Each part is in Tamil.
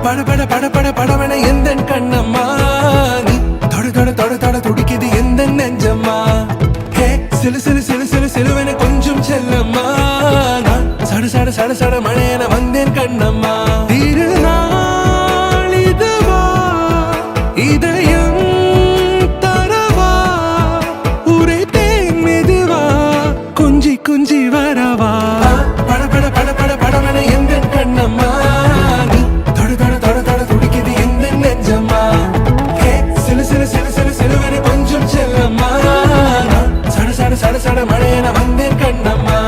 பட பட பட பட படவன எந்த கண்ணம்மா நீ தொட தொட தொட தொட துடிக்குது எந்த நெஞ்சம்மா ஹே சிலு சிலு சிலு சிலு சிலுவன கொஞ்சம் செல்லம்மா நான் சட சட சட சட மழையன வந்தேன் கண்ணம்மா திருநாள் இதுவா இதயம் தரவா உரைத்தேன் மெதுவா கொஞ்சி கொஞ்சி வரவா பட பட பட பட படவன எந்த கண்ணம்மா நீ தொட தொட தொட தொட துடிக்குது எந்த நெஞ்சம்மா ஹே சிலு சிலு சிலு சிலு சிலுவன கொஞ்சம் செல்லம்மா நான் சட சட சட சட மழையன வந்தேன் கண்ணம்மா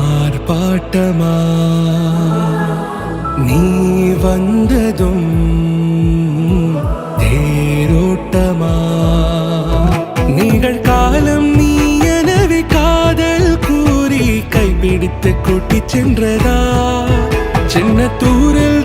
ஆர்ப்பாட்டமா நீ வந்ததும் தேரோட்டமா நிகழ்காலம் நீ எனவே காதல் கூறி கைப்பிடித்து கூட்டி சென்றதா சின்ன தூரல்